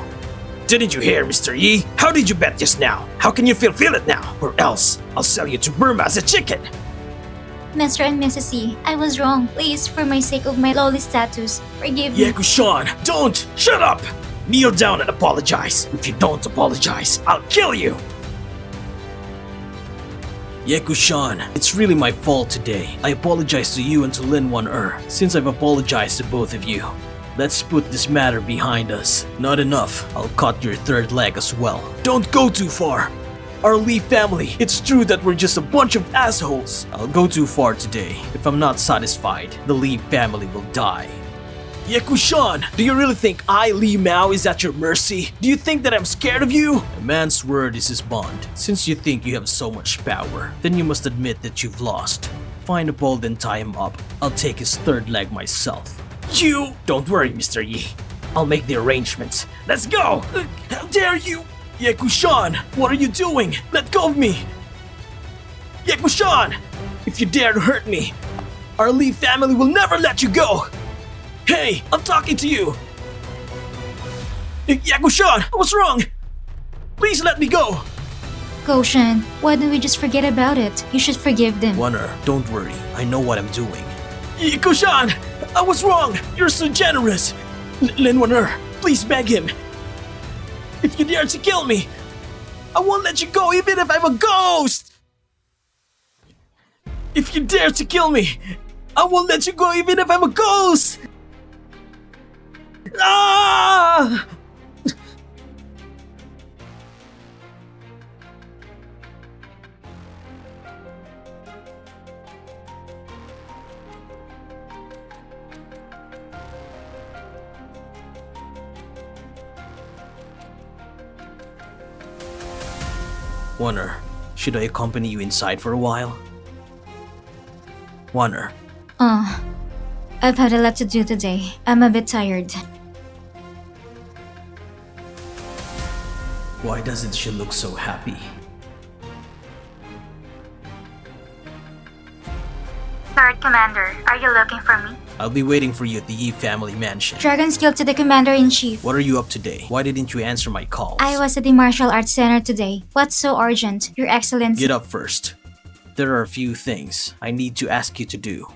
Didn't you hear, Mr. Yi? How did you bet just now? How can you fulfill it now? Or else, I'll sell you to Burma as a chicken. Mr. and Mrs. Yi, I was wrong. Please, for my sake of my lowly status, forgive Ye me. Guchen, don't! Shut up! Kneel down and apologize. If you don't apologize, I'll kill you! Ye Guchen, it's really my fault today. I apologize to you and to Lin Wan'er, since I've apologized to both of you. Let's put this matter behind us. Not enough, I'll cut your third leg as well. Don't go too far! Our Lee family, it's true that we're just a bunch of assholes. I'll go too far today. If I'm not satisfied, the Lee family will die. Ye Guchen, do you really think I, Li Mao, is at your mercy? Do you think that I'm scared of you? A man's word is his bond. Since you think you have so much power, then you must admit that you've lost. Find a pole and tie him up. I'll take his third leg myself. You! Don't worry, Mr. Yi. I'll make the arrangements. Let's go! How dare you! Ye Guchen, what are you doing? Let go of me! Ye Guchen! If you dare to hurt me, our Li family will never let you go! Hey, I'm talking to you! Ye Guchen, what's wrong? Please let me go! Guchen, why don't we just forget about it? You should forgive them. Wan'er, don't worry. I know what I'm doing. Ye Guchen, I was wrong! You're so generous! Lin Wan'er, please beg him. If you dare to kill me, I won't let you go even if I'm a ghost! If you dare to kill me, I won't let you go even if I'm a ghost! Ah! Wan'er, should I accompany you inside for a while? Wan'er, I've had a lot to do today. I'm a bit tired. why doesn't she look so happy? Third Commander, are you looking for me? I'll be waiting for you at the Yi family mansion. Dragon Skill to the Commander-in-Chief. What are you up today? Why didn't you answer my calls? I was at the Martial Arts Center today. What's so urgent? Your Excellency. Get up first. There are a few things I need to ask you to do.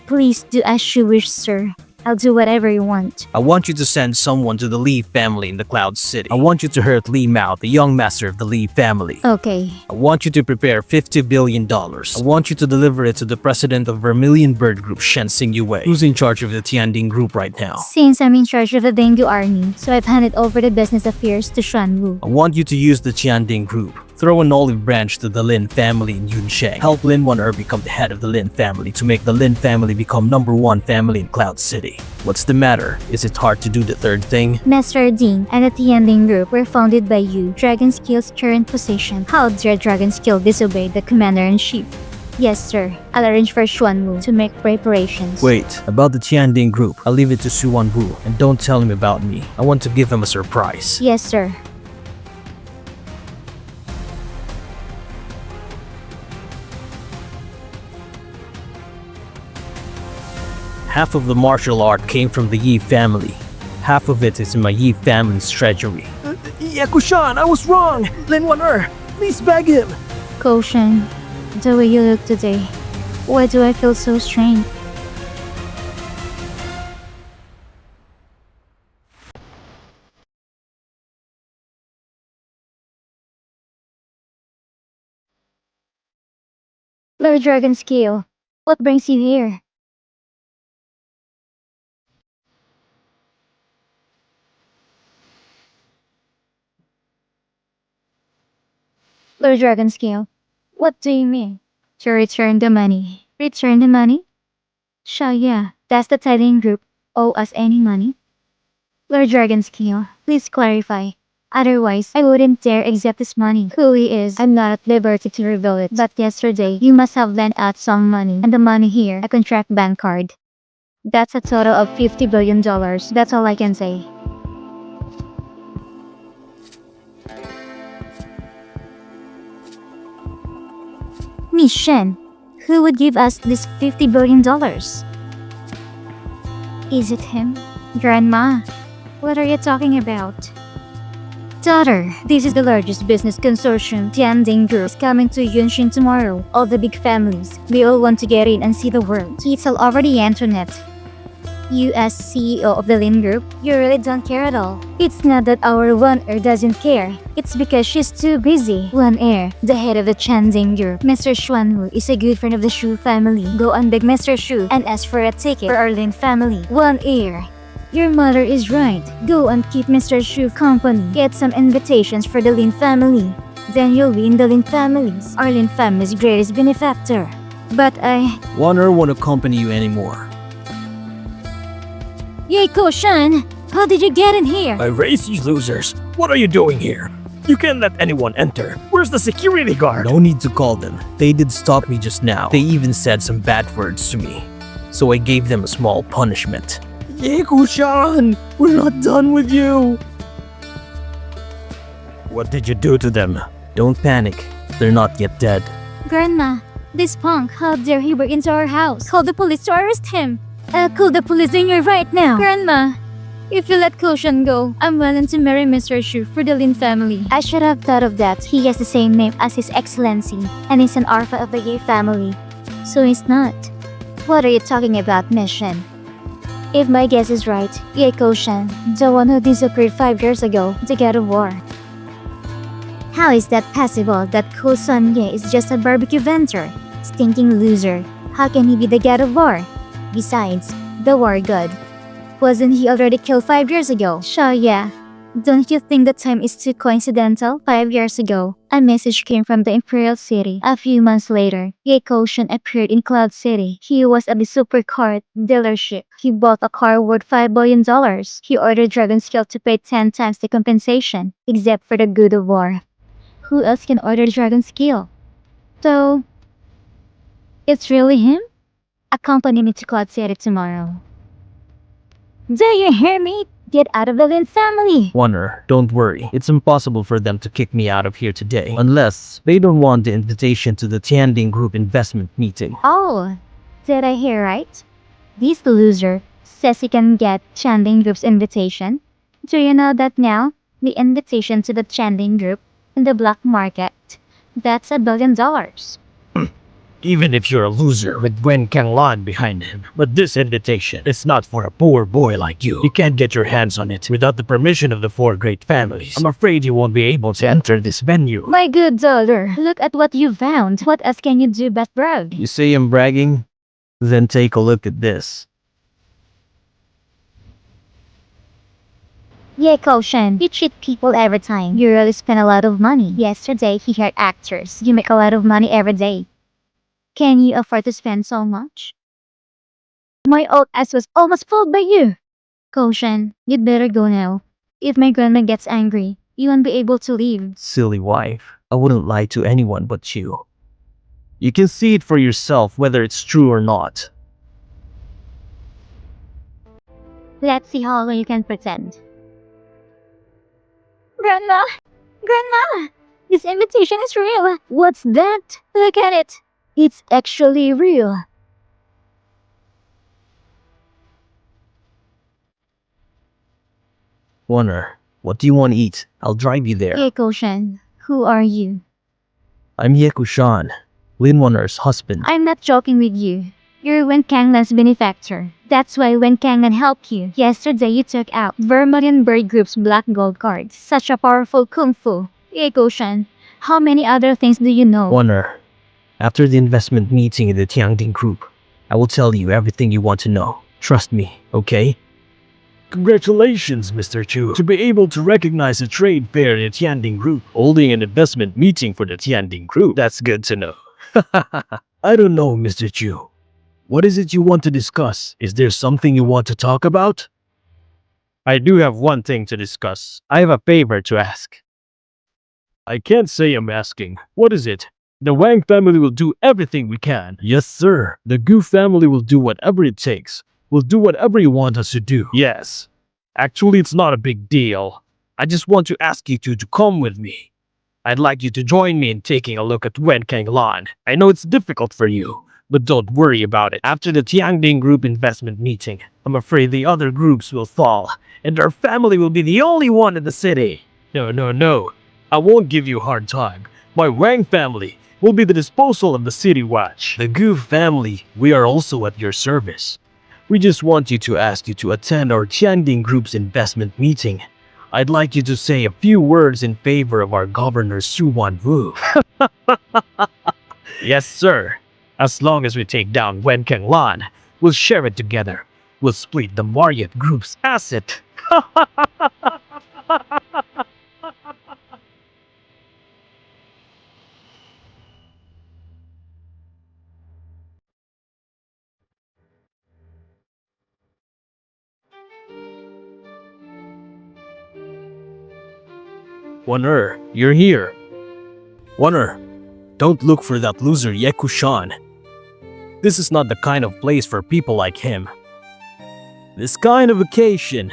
Please do as you wish, sir. I'll do whatever you want. I want you to send someone to the Li family in the Cloud City. I want you to hurt Li Mao, the young master of the Li family. Okay. I want you to prepare $50 billion. I want you to deliver it to the president of Vermilion Bird Group, Shen Xingyue, who's in charge of the Tianding Group right now. Since I'm in charge of the Dingguo Army, so I've handed over the business affairs to Xuanwu. I want you to use the Tianding Group. Throw an olive branch to the Lin family in Yunsheng. Help Lin Wan'er become the head of the Lin family to make the Lin family become #1 family in Cloud City. What's the matter? Is it hard to do the third thing? Master Ding and the Tianding Group were founded by you, Dragonskill's current position. How dare Dragonskill disobey the commander-in-chief? Yes, sir. I'll arrange for Xuanwu to make preparations. Wait, about the Tianding Group, I'll leave it to Su Wanwu and don't tell him about me. I want to give him a surprise. Yes, sir. Half of the martial art came from the Ye family. Half of it is in my Ye family's treasury. Ye Guchen, I was wrong! Lin Wan'er, please beg him! Guchen, the way you look today, why do I feel so strange? Lord Dragonskill, what brings you here? Lord Dragonskill, what do you mean? To return the money. Return the money? Sure, yeah. Does the Tianding Group owe us any money? Lord Dragonskill, please clarify. Otherwise, I wouldn't dare accept this money. Who he is, I'm not at liberty to reveal it. But yesterday, you must have lent out some money. And the money here, a contract bank card. That's a total of $50 billion. That's all I can say. Miss Shen, who would give us this $50 billion? Is it him? Grandma, what are you talking about? Daughter, this is the largest business consortium. Tianding Group is coming to Yunshin tomorrow. All the big families, they all want to get in and see the world. It's all over the internet. You as CEO of the Lin Group, you really don't care at all. It's not that our Wan'er doesn't care. It's because she's too busy. Wan'er, the head of the Tianding Group, Mr. Xuanwu is a good friend of the Shu family. Go and beg Mr. Shu and ask for a ticket for our Lin family. Wan'er, your mother is right. Go and keep Mr. Shu company. Get some invitations for the Lin family. Then you'll be in the Lin families, our Lin family's greatest benefactor. But Wan'er won't accompany you anymore. Ye Guchen, how did you get in here? I raised these losers. What are you doing here? You can't let anyone enter. Where's the security guard? No need to call them. They did stop me just now. They even said some bad words to me. So I gave them a small punishment. Ye Guchen, we're not done with you! What did you do to them? Don't panic. They're not yet dead. Grandma, this punk, how dare he break into our house? Call the police to arrest him. I'll call the police in here right now. Grandma, if you let Guchen go, I'm willing to marry Mr. Shu for the Lin family. I should have thought of that. He has the same name as His Excellency, and is an alpha of the Ye family. So he's not. What are you talking about, Miss Shen? If my guess is right, Ye Guchen, the one who disappeared 5 years ago, the god of war. How is that possible that Guchen Ye is just a barbecue vendor? Stinking loser. How can he be the god of war? Besides, the war god. Wasn't he already killed 5 years ago? Sure, yeah. Don't you think the time is too coincidental? 5 years ago, a message came from the Imperial City. A few months later, Ye Guchen appeared in Cloud City. He was at the supercar dealership. He bought a car worth $5 billion. He ordered Dragonskill to pay 10 times the compensation, except for the god of war. Who else can order Dragonskill? So, it's really him? Accompany me to Cloud City tomorrow. Do you hear me? Get out of the Lin family! Wan'er, don't worry. It's impossible for them to kick me out of here today. Unless they don't want the invitation to the Tianding Group investment meeting. Oh, did I hear right? This loser says he can get Tianding Group's invitation. Do you know that now? The invitation to the Tianding Group in the black market, that's $1 billion. Even if you're a loser with Wen Kanglan behind him. But this invitation is not for a poor boy like you. You can't get your hands on it without the permission of the four great families. I'm afraid you won't be able to enter this venue. My good daughter, look at what you found. What else can you do but brag? You say I'm bragging? Then take a look at this. Ye Guchen, you cheat people every time. You really spend a lot of money. Yesterday, he hired actors. You make a lot of money every day. Can you afford to spend so much? My old ass was almost fooled by you. Guchen, you'd better go now. If my grandma gets angry, you won't be able to leave. Silly wife. I wouldn't lie to anyone but you. You can see it for yourself whether it's true or not. Let's see how long you can pretend. Grandma! Grandma! This invitation is real! What's that? Look at it! It's actually real. Wan'er, what do you want to eat? I'll drive you there. Ye Guchen, who are you? I'm Ye Guchen, Lin Wan'er's husband. I'm not joking with you. You're Wen Kanglan's benefactor. That's why Wen Kanglan helped you. Yesterday you took out Vermilion Bird Group's black gold cards. Such a powerful kung fu. Ye Guchen, how many other things do you know? Wan'er, after the investment meeting in the Tiangding group, I will tell you everything you want to know. Trust me, okay? Congratulations, Mr. Chu, to be able to recognize a trade fair in the Tianding Group, holding an investment meeting for the Tianding Group. That's good to know. I don't know, Mr. Chu. What is it you want to discuss? Is there something you want to talk about? I do have one thing to discuss. I have a favor to ask. I can't say I'm asking. What is it? The Wang family will do everything we can. Yes, sir. The Gu family will do whatever it takes. We'll do whatever you want us to do. Yes. Actually, it's not a big deal. I just want to ask you two to come with me. I'd like you to join me in taking a look at Wen Kanglan. I know it's difficult for you, but don't worry about it. After the Tiangding Group investment meeting, I'm afraid the other groups will fall, and our family will be the only one in the city. No. I won't give you a hard time. My Wang family will be the disposal of the city watch. The Gu family, we are also at your service. We just want you to ask you to attend our Tianding Group's investment meeting. I'd like you to say a few words in favor of our governor Su Wanwu. Yes, sir. As long as we take down Wen Kanglan, we'll share it together. We'll split the Marriott Group's asset. Wan'er, you're here. Wan'er, don't look for that loser Ye Guchen. This is not the kind of place for people like him. This kind of occasion.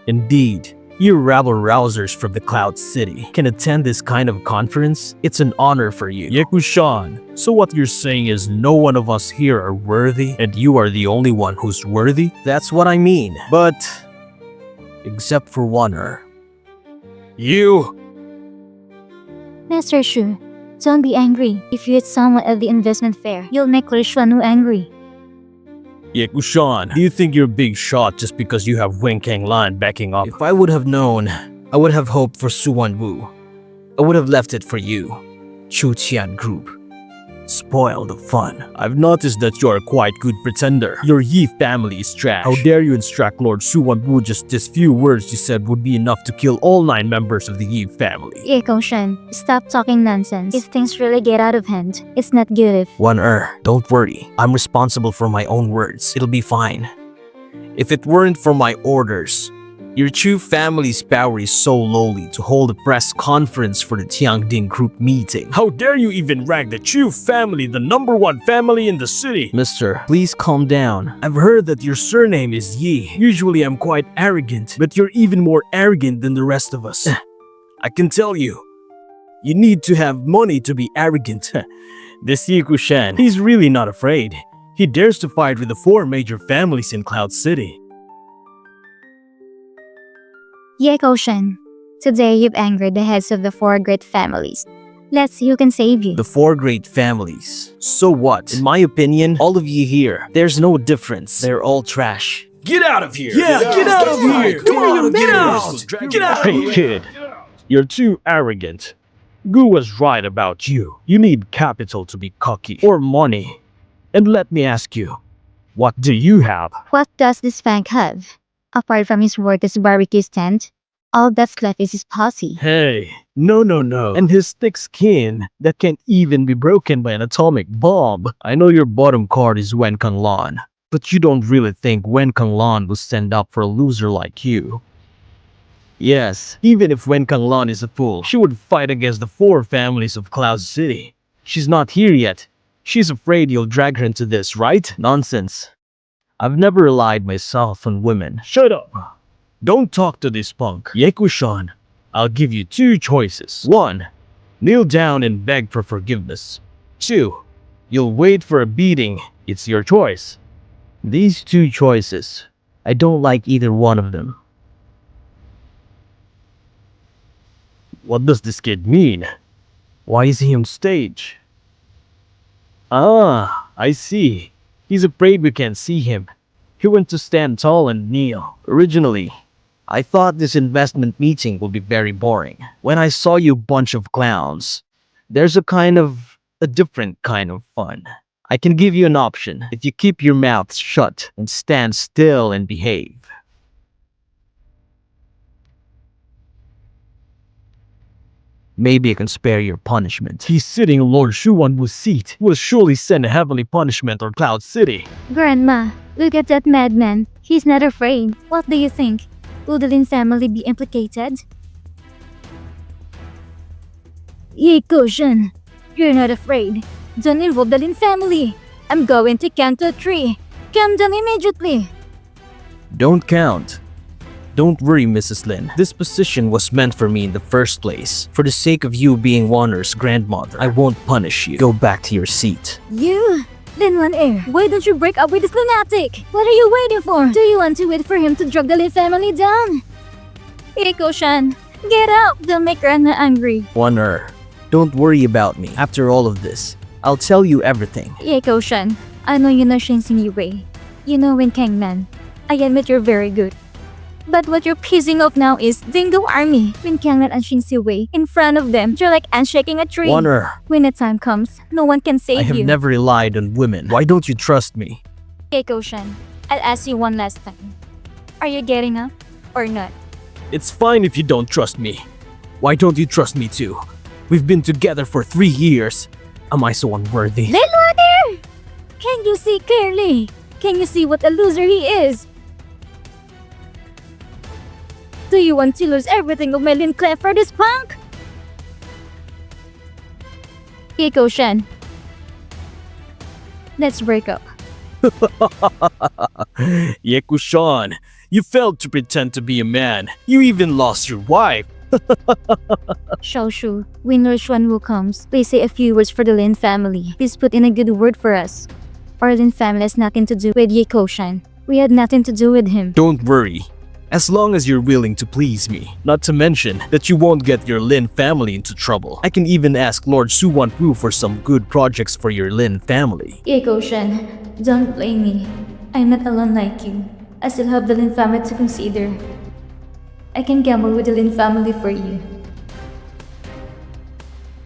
Indeed, you rabble-rousers from the Cloud City can attend this kind of conference. It's an honor for you. Ye Guchen, so what you're saying is no one of us here are worthy, and you are the only one who's worthy? That's what I mean. But except for Wan'er. You! Master Shu, don't be angry. If you hit someone at the investment fair, you'll make Lin Wan'er angry. Ye Guchen, do you think you're a big shot just because you have Wen Kanglan backing up? If I would have known, I would have hoped for Su Wanwu. I would have left it for you, Chu Tian Group. Spoil the fun. I've noticed that you're a quite good pretender. Your Yi family is trash. How dare you instruct Lord Su Wanwu just these few words you said would be enough to kill all 9 members of the Yi family. Ye Guchen, stop talking nonsense. If things really get out of hand, it's not good if... Wan'er, don't worry. I'm responsible for my own words. It'll be fine. If it weren't for my orders, your Chu family's power is so lowly to hold a press conference for the Tiangding Group meeting. How dare you even rank the Chu family the #1 family in the city? Mister, please calm down. I've heard that your surname is Yi. Usually I'm quite arrogant, but you're even more arrogant than the rest of us. I can tell you. You need to have money to be arrogant. This Ye Guchen, he's really not afraid. He dares to fight with the 4 major families in Cloud City. Ye Guchen, today you've angered the heads of the 4 great families. Let's see who can save you. The four great families. So what? In my opinion, all of you here, there's no difference. They're all trash. Get out of here! Yeah, get out of here! Come on, get out! out! Get out! Hey kid, you're too arrogant. Gu was right about you. You need capital to be cocky. Or money. And let me ask you, what do you have? What does this Fank have? Apart from his worthless barbecue stand, all that's left is his posse. Hey, no. And his thick skin that can't even be broken by an atomic bomb. I know your bottom card is Wen Lan, but you don't really think Wen Lan will stand up for a loser like you. Yes, even if Wen Lan is a fool, she would fight against the four families of Cloud City. She's not here yet. She's afraid you'll drag her into this, right? Nonsense. I've never relied myself on women. Shut up! Don't talk to this punk. Ye Guchen, I'll give you two choices. 1. Kneel down and beg for forgiveness. 2. You'll wait for a beating. It's your choice. These two choices, I don't like either one of them. What does this kid mean? Why is he on stage? Ah, I see. He's afraid we can't see him. He went to stand tall and kneel. Originally, I thought this investment meeting would be very boring. When I saw you bunch of clowns, there's a different kind of fun. I can give you an option if you keep your mouths shut and stand still and behave. Maybe I can spare your punishment. He's sitting in Lord Shuwanwu's seat. Will surely send a heavenly punishment on Cloud City. Grandma, look at that madman. He's not afraid. What do you think? Will the Lin family be implicated? Ye Guchen, you're not afraid. Don't involve the Lin family. I'm going to count to 3. Come down immediately. Don't count. Don't worry, Mrs. Lin. This position was meant for me in the first place. For the sake of you being Wan'er's grandmother, I won't punish you. Go back to your seat. You, Lin Wan'er, why don't you break up with this lunatic? What are you waiting for? Do you want to wait for him to drag the Lin family down? Ye Guchen, get out! Don't make Grandma angry. Wan'er, don't worry about me. After all of this, I'll tell you everything. Ye Guchen, I know you know Yue. You know Wen Kangman. I admit you're very good. But what you're pissing off now is Dingguo Army. When Kanglan and Yue in front of them, you're like ants shaking a tree. Wan'er, When the time comes, no one can save I have you. never relied on women. Why don't you trust me? Ye Guchen, I'll ask you one last time. Are you getting up or not? It's fine if you don't trust me. Why don't you trust me too? We've been together for 3 years. Am I so unworthy? Lin Wan'er! Can you see clearly? Can you see what a loser he is? Do you want to lose everything of my Lin clan for this punk? Ye Guchen, let's break up. Ye Guchen, you failed to pretend to be a man. You even lost your wife. Shaoshu, when Lord Xuanwu comes, please say a few words for the Lin family. Please put in a good word for us. Our Lin family has nothing to do with Ye Guchen. We had nothing to do with him. Don't worry. As long as you're willing to please me. Not to mention that you won't get your Lin family into trouble. I can even ask Lord Su Wanpu for some good projects for your Lin family. Ye Guchen, don't blame me. I'm not alone like you. I still have the Lin family to consider. I can gamble with the Lin family for you.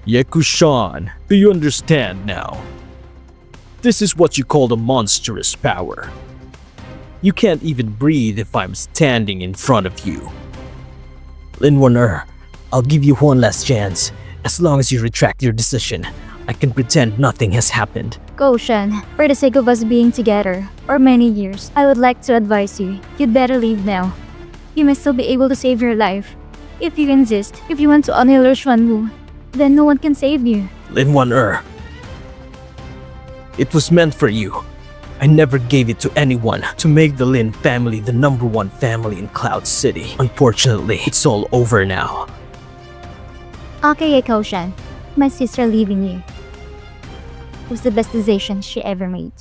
Ye Guchen, do you understand now? This is what you call the monstrous power. You can't even breathe if I'm standing in front of you. Lin Wan'er, I'll give you one last chance. As long as you retract your decision, I can pretend nothing has happened. Guchen, for the sake of us being together for many years, I would like to advise you, you'd better leave now. You may still be able to save your life. If you insist, if you want to honor Lord Xuanwu, then no one can save you. Lin Wan'er, it was meant for you. I never gave it to anyone to make the Lin family the #1 family in Cloud City. Unfortunately, it's all over now. Okay, Ye Guchen, my sister leaving you was the best decision she ever made.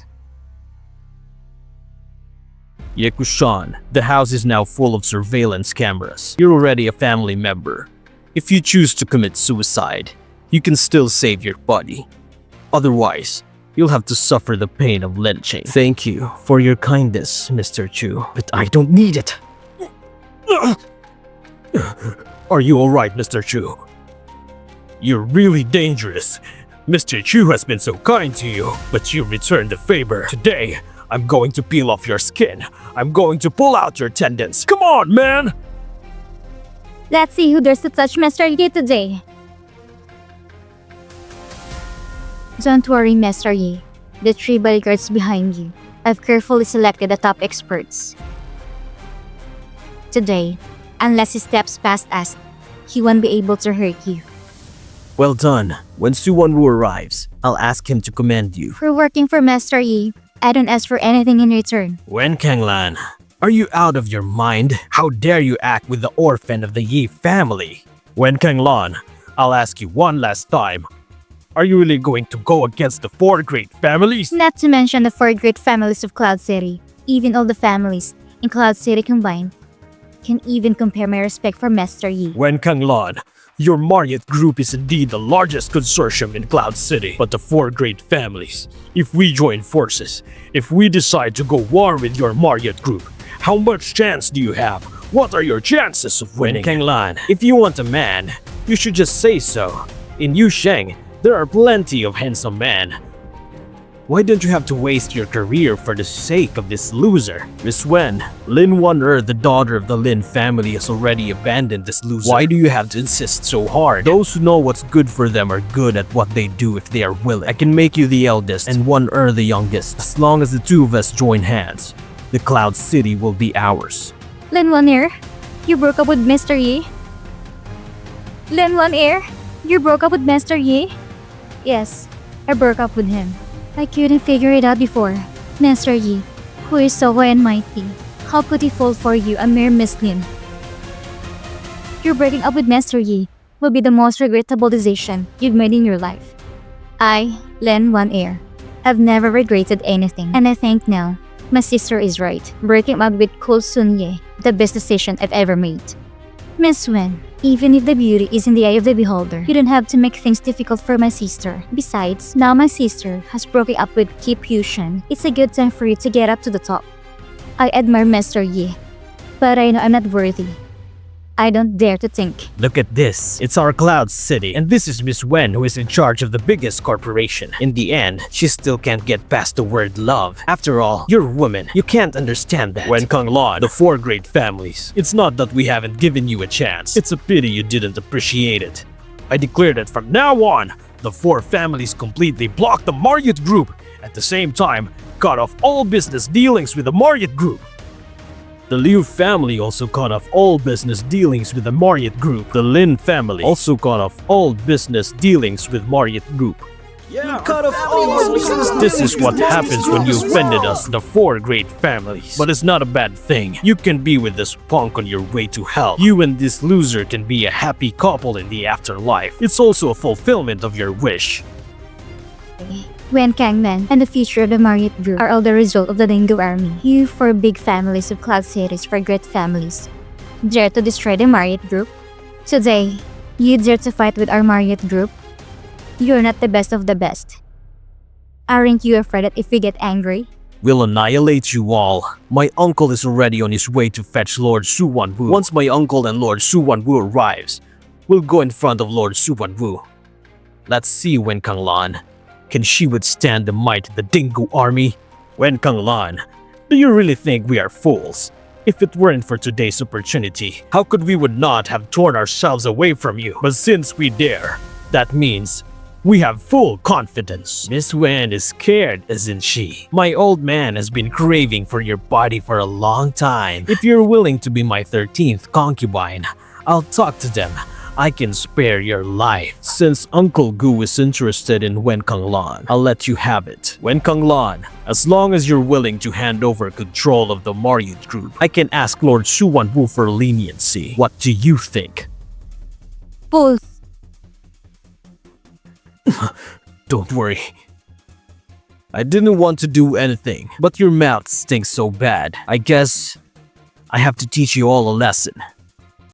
Ye Guchen, the house is now full of surveillance cameras. You're already a family member. If you choose to commit suicide, you can still save your body. Otherwise, you'll have to suffer the pain of lynching. Thank you for your kindness, Mr. Chu, but I don't need it. Are you alright, Mr. Chu? You're really dangerous. Mr. Chu has been so kind to you, but you returned the favor. Today, I'm going to peel off your skin. I'm going to pull out your tendons. Come on, man! Let's see who dares to touch Mr. Yi today. Don't worry, Mr. Yi. The 3 bodyguards behind you. I've carefully selected the top experts. Today, unless he steps past us, he won't be able to hurt you. Well done. When Su Wanwu arrives, I'll ask him to command you. For working for Mr. Yi, I don't ask for anything in return. Wen Kanglan, are you out of your mind? How dare you act with the orphan of the Yi family? Wen Kanglan, I'll ask you one last time. Are you really going to go against the 4 great families? Not to mention the 4 great families of Cloud City. Even all the families in Cloud City combined can even compare my respect for Mr. Yi. Wen Kanglan, your Marriott group is indeed the largest consortium in Cloud City, but the 4 great families. If we join forces, if we decide to go war with your Marriott group, how much chance do you have? What are your chances of winning? Wen Kanglan, if you want a man, you should just say so. In Yusheng, there are plenty of handsome men. Why don't you have to waste your career for the sake of this loser? Miss Wen, Lin Wan'er, the daughter of the Lin family, has already abandoned this loser. Why do you have to insist so hard? Those who know what's good for them are good at what they do if they are willing. I can make you the eldest and Wan'er the youngest. As long as the 2 of us join hands, the Cloud City will be ours. Lin Wan'er, you broke up with Mr. Yi? Lin Wan'er, you broke up with Mr. Yi? Yes, I broke up with him. I couldn't figure it out before. Mr. Yi, who is so high and mighty, how could he fall for you, a mere Muslim? Your breaking up with Mr. Yi will be the most regrettable decision you've made in your life. I, Lin Wan'er, have never regretted anything, and I think now my sister is right. Breaking up with Kul Sun-ye, the best decision I've ever made. Miss Wen, even if the beauty is in the eye of the beholder, you don't have to make things difficult for my sister. Besides, now my sister has broken up with Kip Yushan. It's a good time for you to get up to the top. I admire Mr. Yi, but I know I'm not worthy. I don't dare to think. Look at this. It's our Cloud City, and this is Miss Wen who is in charge of the biggest corporation. In the end, she still can't get past the word love. After all, you're a woman. You can't understand that. Wen Kanglan, the 4 great families. It's not that we haven't given you a chance. It's a pity you didn't appreciate it. I declare that from now on, the 4 families completely block the Marriott group. At the same time, cut off all business dealings with the Marriott group. The Liu family also cut off all business dealings with the Marriott group. The Lin family also cut off all business dealings with Marriott group. Yeah, cut off all This is what happens when you offended us, the 4 great families. But it's not a bad thing. You can be with this punk on your way to hell. You and this loser can be a happy couple in the afterlife. It's also a fulfillment of your wish. Wen Kangman and the future of the Marriott Group are all the result of the Dingguo Army. You 4 big families of Cloud Cities for great families dare to destroy the Marriott Group? Today, you dare to fight with our Marriott Group? You're not the best of the best. Aren't you afraid that if we get angry, We'll annihilate you all. My uncle is already on his way to fetch Lord Su Wanwu. Once my uncle and Lord Su Wanwu arrives, we'll go in front of Lord Su Wanwu. Let's see Wen Kanglan. Can she withstand the might of the Dingguo Army? Wen Kanglan, do you really think we are fools? If it weren't for today's opportunity, how could we would not have torn ourselves away from you? But since we dare, that means we have full confidence. Miss Wen is scared, isn't she? My old man has been craving for your body for a long time. If you're willing to be my 13th concubine, I'll talk to them. I can spare your life. Since Uncle Gu is interested in Wen Kanglan, I'll let you have it. Wen Kanglan, as long as you're willing to hand over control of the Marriott group, I can ask Lord Su Wanwu for leniency. What do you think? Fools! Don't worry. I didn't want to do anything, but your mouth stinks so bad. I guess I have to teach you all a lesson.